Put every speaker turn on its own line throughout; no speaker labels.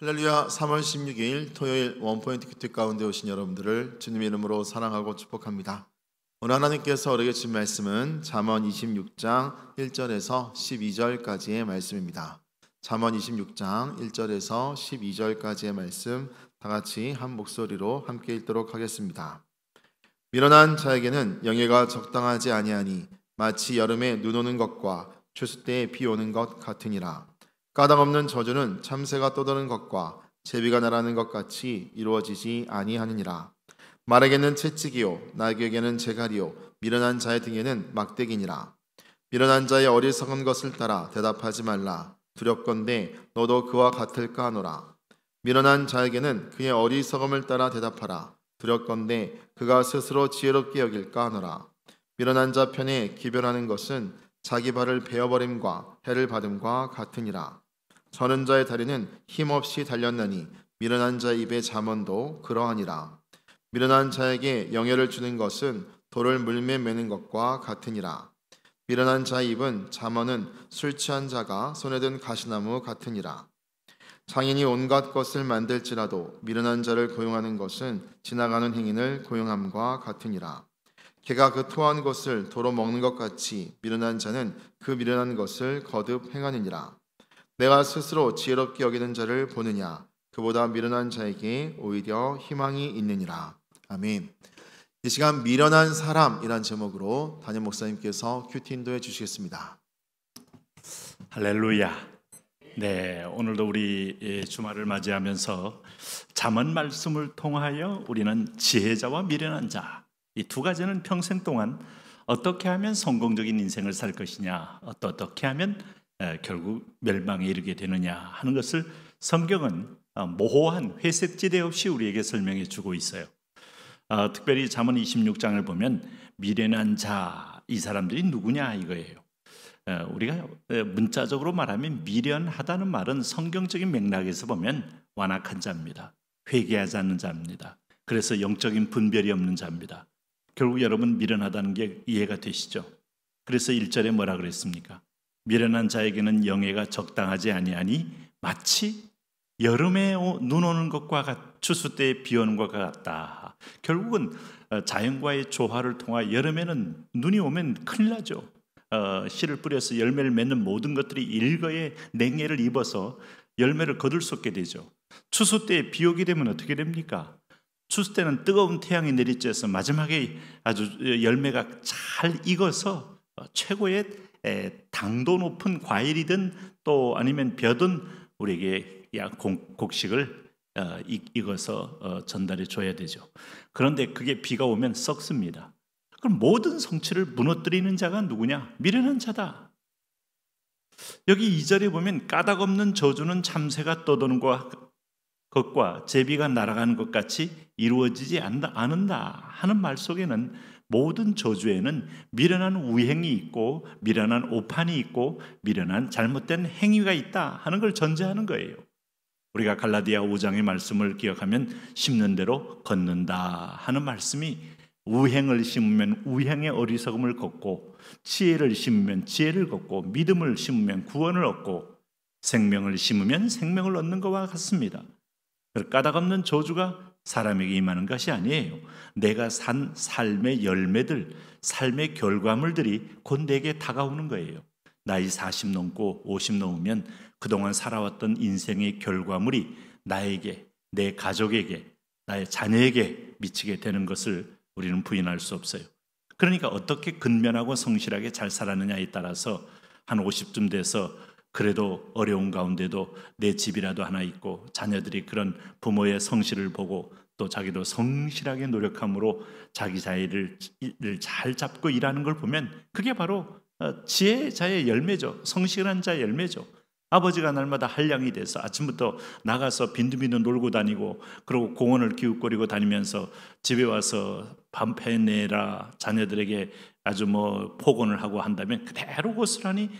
할렐루야. 3월 16일 토요일 원포인트 큐티 가운데 오신 여러분들을 주님의 이름으로 사랑하고 축복합니다. 오늘 하나님께서 우리에게 주신 말씀은 잠언 26장 1절에서 12절까지의 말씀입니다. 잠언 26장 1절에서 12절까지의 말씀 다같이 한 목소리로 함께 읽도록 하겠습니다. 미련한 자에게는 영예가 적당하지 아니하니 마치 여름에 눈 오는 것과 추수 때에 비 오는 것 같으니라. 까닭없는 저주는 참새가 떠도는 것과 제비가 날아가는 것 같이 이루어지지 아니하느니라. 말에게는 채찍이요 나귀에게는 재갈이요 미련한 자의 등에는 막대기니라. 미련한 자의 어리석은 것을 따라 대답하지 말라. 두렵건대 너도 그와 같을까 하노라. 미련한 자에게는 그의 어리석음을 따라 대답하라. 두렵건대 그가 스스로 지혜롭게 여길까 하노라. 미련한 자 편에 기별하는 것은 자기 발을 베어버림과 해를 받음과 같으니라. 저는 자의 다리는 힘없이 달렸나니 미련한 자의 입의 잠언도 그러하니라. 미련한 자에게 영예를 주는 것은 돌을 물매 매는 것과 같으니라. 미련한 자의 입은 잠언은 술 취한 자가 손에 든 가시나무 같으니라. 장인이 온갖 것을 만들지라도 미련한 자를 고용하는 것은 지나가는 행인을 고용함과 같으니라. 개가 그 토한 것을 도로 먹는 것 같이 미련한 자는 그 미련한 것을 거듭 행하느니라. 내가 스스로 지혜롭게 여기는 자를 보느냐 그보다 미련한 자에게 오히려 희망이 있느니라. 아멘. 이 시간 미련한 사람이란 제목으로 담임 목사님께서 큐티 인도해 주시겠습니다.
할렐루야. 네, 오늘도 우리 주말을 맞이하면서 잠언 말씀을 통하여 우리는 지혜자와 미련한 자, 이 두 가지는 평생 동안 어떻게 하면 성공적인 인생을 살 것이냐, 어떻게 하면 결국 멸망에 이르게 되느냐 하는 것을 성경은 모호한 회색지대 없이 우리에게 설명해 주고 있어요. 특별히 잠언 26장을 보면 미련한 자, 이 사람들이 누구냐 이거예요. 우리가 문자적으로 말하면 미련하다는 말은 성경적인 맥락에서 보면 완악한 자입니다. 회개하지 않는 자입니다. 그래서 영적인 분별이 없는 자입니다. 결국 여러분 미련하다는 게 이해가 되시죠? 그래서 1절에 뭐라 그랬습니까? 미련한 자에게는 영예가 적당하지 아니하니 마치 여름에 눈 오는 것과 추수 때에 비 오는 것과 같다. 결국은 자연과의 조화를 통하 여름에는 눈이 오면 큰일 나죠. 씨를 뿌려서 열매를 맺는 모든 것들이 일거에 냉해를 입어서 열매를 거둘 수 없게 되죠. 추수 때에 비 오게 되면 어떻게 됩니까? 추수 때는 뜨거운 태양이 내리쬐서 마지막에 아주 열매가 잘 익어서 최고의 당도 높은 과일이든 또 아니면 벼든 우리에게 곡식을 익어서 전달해 줘야 되죠. 그런데 그게 비가 오면 썩습니다. 그럼 모든 성취를 무너뜨리는 자가 누구냐? 미련한 자다. 여기 2절에 보면 까닭없는 저주는 참새가 떠도는 것과 제비가 날아가는 것 같이 이루어지지 않는다 하는 말 속에는 모든 저주에는 미련한 우행이 있고 미련한 오판이 있고 미련한 잘못된 행위가 있다 하는 걸 전제하는 거예요. 우리가 갈라디아 5장의 말씀을 기억하면 심는 대로 걷는다 하는 말씀이 우행을 심으면 우행의 어리석음을 걷고 지혜를 심으면 지혜를 걷고 믿음을 심으면 구원을 얻고 생명을 심으면 생명을 얻는 것과 같습니다. 까닭없는 저주가 사람에게 임하는 것이 아니에요. 내가 산 삶의 열매들, 삶의 결과물들이 곧 내게 다가오는 거예요. 나이 40 넘고 50 넘으면 그동안 살아왔던 인생의 결과물이 나에게, 내 가족에게, 나의 자녀에게 미치게 되는 것을 우리는 부인할 수 없어요. 그러니까 어떻게 근면하고 성실하게 잘 살았느냐에 따라서 한 50쯤 돼서 그래도 어려운 가운데도 내 집이라도 하나 있고 자녀들이 그런 부모의 성실을 보고 또 자기도 성실하게 노력함으로 자기 자리를 잘 잡고 일하는 걸 보면 그게 바로 지혜자의 열매죠. 성실한 자의 열매죠. 아버지가 날마다 한량이 돼서 아침부터 나가서 빈둥빈둥 놀고 다니고 그리고 공원을 기웃거리고 다니면서 집에 와서 밤새 내라 자녀들에게 아주 폭언을 하고 한다면 그대로 고스란히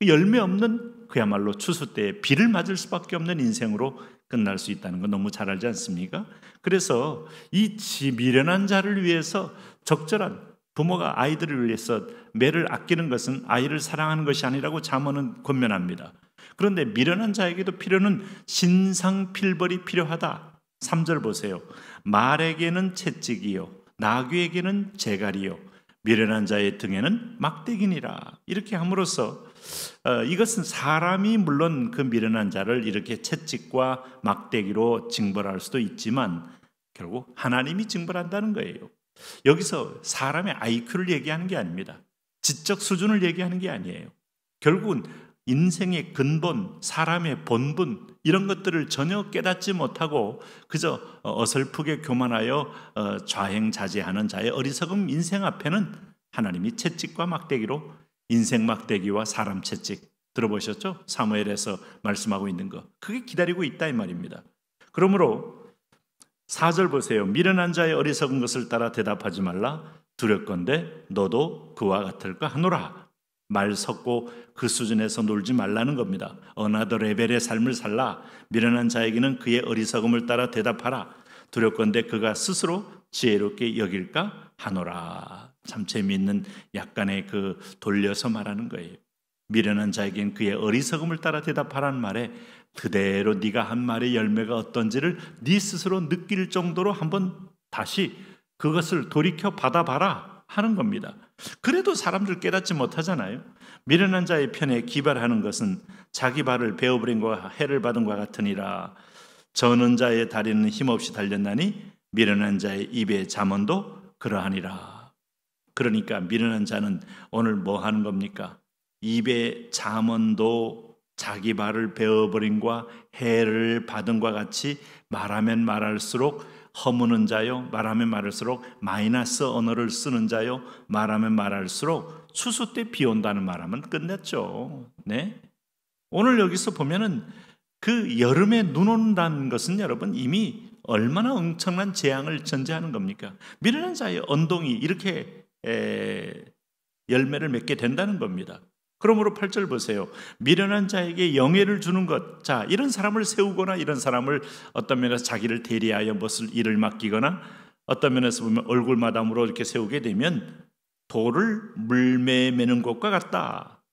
열매 없는 그야말로 추수 때 비를 맞을 수밖에 없는 인생으로 끝날 수 있다는 건 너무 잘 알지 않습니까? 그래서 이 미련한 자를 위해서 적절한 부모가 아이들을 위해서 매를 아끼는 것은 아이를 사랑하는 것이 아니라고 잠언은 권면합니다. 그런데 미련한 자에게도 필요는 신상필벌이 필요하다. 3절 보세요. 말에게는 채찍이요 나귀에게는 재갈이요 미련한 자의 등에는 막대기니라. 이렇게 함으로써 이것은 사람이 물론 그 미련한 자를 이렇게 채찍과 막대기로 징벌할 수도 있지만 결국 하나님이 징벌한다는 거예요. 여기서 사람의 IQ를 얘기하는 게 아닙니다. 지적 수준을 얘기하는 게 아니에요. 결국은 인생의 근본, 사람의 본분 이런 것들을 전혀 깨닫지 못하고 그저 어설프게 교만하여 좌행자재하는 자의 어리석은 인생 앞에는 하나님이 채찍과 막대기로, 인생 막대기와 사람 채찍 들어보셨죠? 사무엘에서 말씀하고 있는 거, 그게 기다리고 있다 이 말입니다. 그러므로 4절 보세요. 미련한 자의 어리석은 것을 따라 대답하지 말라. 두렵건대 너도 그와 같을까 하노라. 말 섞고 그 수준에서 놀지 말라는 겁니다. 어나더 레벨의 삶을 살라. 미련한 자에게는 그의 어리석음을 따라 대답하라. 두렵건대 그가 스스로 지혜롭게 여길까 하노라. 참 재미있는 약간의 그 돌려서 말하는 거예요. 미련한 자에게는 그의 어리석음을 따라 대답하라는 말에 그대로 네가 한 말의 열매가 어떤지를 네 스스로 느낄 정도로 한번 다시 그것을 돌이켜 받아봐라 하는 겁니다. 그래도 사람들 깨닫지 못하잖아요. 미련한 자의 편에 기발하는 것은 자기 발을 베어버린 것과 해를 받은 것과 같으니라. 저는 자의 다리는 힘없이 달렸나니 미련한 자의 입의 잠언도 그러하니라. 그러니까 미련한 자는 오늘 뭐 하는 겁니까? 입의 잠언도 자기 발을 베어버린 것과 해를 받은 것과 같이 말하면 말할수록 허무는 자요, 말하면 말할수록 마이너스 언어를 쓰는 자요, 말하면 말할수록 추수 때 비 온다는 말하면 끝냈죠. 네? 오늘 여기서 보면은 그 여름에 눈 온다는 것은 여러분 이미 얼마나 엄청난 재앙을 전제하는 겁니까? 미련한 자의 언동이 이렇게 열매를 맺게 된다는 겁니다. 그러므로 8절 보세요. 미련한 자에게 영예를 주는 것. 자, 이런 사람을 세우거나 이런 사람을 어떤 면에서 자기를 대리하여 무슨 일을 맡기거나 어떤 면에서 보면 얼굴마담으로 이렇게 세우게 되면 돌을 물매에 매는 것과 같다.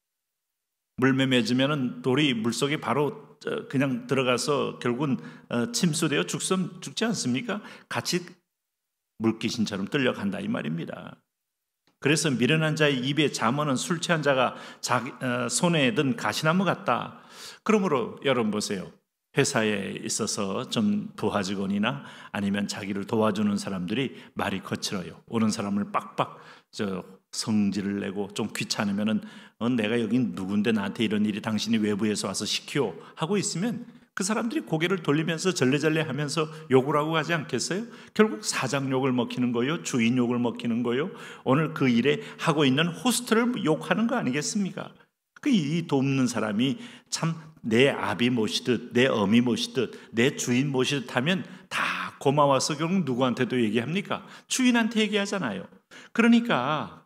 물매 맺으면 돌이 물속에 바로 그냥 들어가서 결국은 침수되어 죽지 않습니까? 같이 물귀신처럼 끌려간다 이 말입니다. 그래서 미련한 자의 입에 잠언은 술 취한 자가 자기 손에 든 가시나무 같다. 그러므로 여러분 보세요. 회사에 있어서 좀 부하 직원이나 아니면 자기를 도와주는 사람들이 말이 거칠어요. 오는 사람을 빡빡 성질을 내고 좀 귀찮으면은 내가 여기 누군데 나한테 이런 일이 당신이 외부에서 와서 시키오 하고 있으면 그 사람들이 고개를 돌리면서 절레절레 하면서 욕을 하고 가지 않겠어요? 결국 사장 욕을 먹히는 거예요? 주인 욕을 먹히는 거예요? 오늘 그 일에 하고 있는 호스트를 욕하는 거 아니겠습니까? 이 돕는 사람이 참 내 아비 모시듯 내 어미 모시듯 내 주인 모시듯 하면 다 고마워서 결국 누구한테도 얘기합니까? 주인한테 얘기하잖아요. 그러니까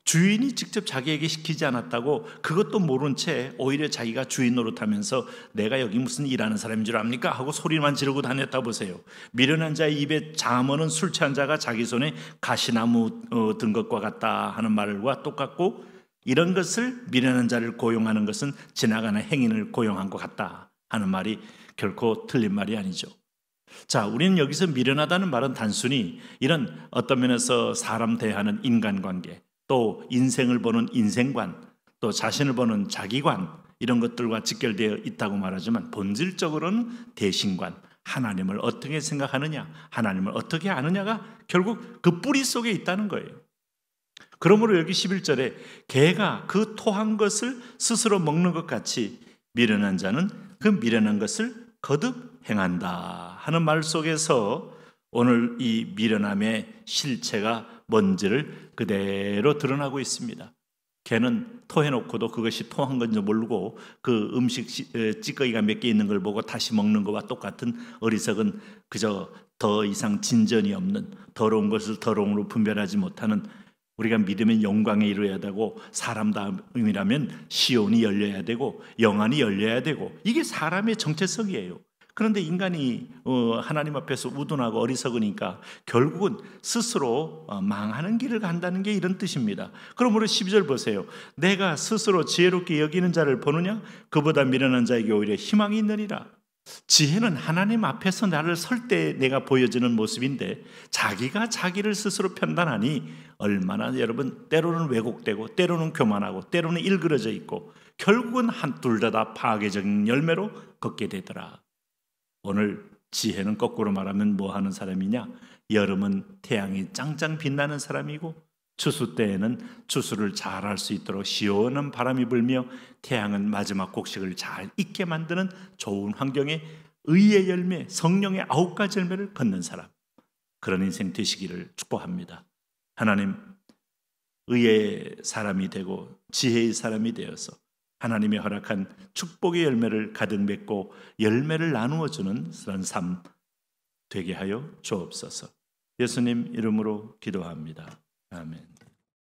주인이 직접 자기에게 시키지 않았다고 그것도 모른 채 오히려 자기가 주인 노릇하면서 내가 여기 무슨 일하는 사람인 줄 압니까? 하고 소리만 지르고 다녔다 보세요. 미련한 자의 입에 잠언은 술 취한 자가 자기 손에 가시나무 든 것과 같다 하는 말과 똑같고, 이런 것을 미련한 자를 고용하는 것은 지나가는 행인을 고용한 것 같다 하는 말이 결코 틀린 말이 아니죠. 자, 우리는 여기서 미련하다는 말은 단순히 이런 어떤 면에서 사람 대하는 인간관계, 또 인생을 보는 인생관, 또 자신을 보는 자기관, 이런 것들과 직결되어 있다고 말하지만 본질적으로는 대신관, 하나님을 어떻게 생각하느냐, 하나님을 어떻게 아느냐가 결국 그 뿌리 속에 있다는 거예요. 그러므로 여기 11절에 개가 그 토한 것을 스스로 먹는 것 같이 미련한 자는 그 미련한 것을 거듭 행한다 하는 말 속에서 오늘 이 미련함의 실체가 뭔지를 그대로 드러나고 있습니다. 개는 토해놓고도 그것이 토한 건지 모르고 그 음식 찌꺼기가 몇 개 있는 걸 보고 다시 먹는 것과 똑같은 어리석은, 그저 더 이상 진전이 없는, 더러운 것을 더러움으로 분별하지 못하는, 우리가 믿으면 영광에 이르러야 되고 사람다움이라면 시온이 열려야 되고 영안이 열려야 되고, 이게 사람의 정체성이에요. 그런데 인간이 하나님 앞에서 우둔하고 어리석으니까 결국은 스스로 망하는 길을 간다는 게 이런 뜻입니다. 그러므로 12절 보세요. 내가 스스로 지혜롭게 여기는 자를 보느냐? 그보다 미련한 자에게 오히려 희망이 있느니라. 지혜는 하나님 앞에서 나를 설 때 내가 보여지는 모습인데 자기가 자기를 스스로 판단하니 얼마나 여러분 때로는 왜곡되고 때로는 교만하고 때로는 일그러져 있고 결국은 둘 다 파괴적인 열매로 걷게 되더라. 오늘 지혜는 거꾸로 말하면 뭐 하는 사람이냐? 여름은 태양이 짱짱 빛나는 사람이고 추수 때에는 추수를 잘 할 수 있도록 시원한 바람이 불며 태양은 마지막 곡식을 잘 익게 만드는 좋은 환경에 의의 열매, 성령의 9가지 열매를 걷는 사람, 그런 인생 되시기를 축복합니다. 하나님, 의의 사람이 되고 지혜의 사람이 되어서 하나님의 허락한 축복의 열매를 가득 맺고 열매를 나누어 주는 그런 삶 되게 하여 주옵소서. 예수님 이름으로 기도합니다. 아멘.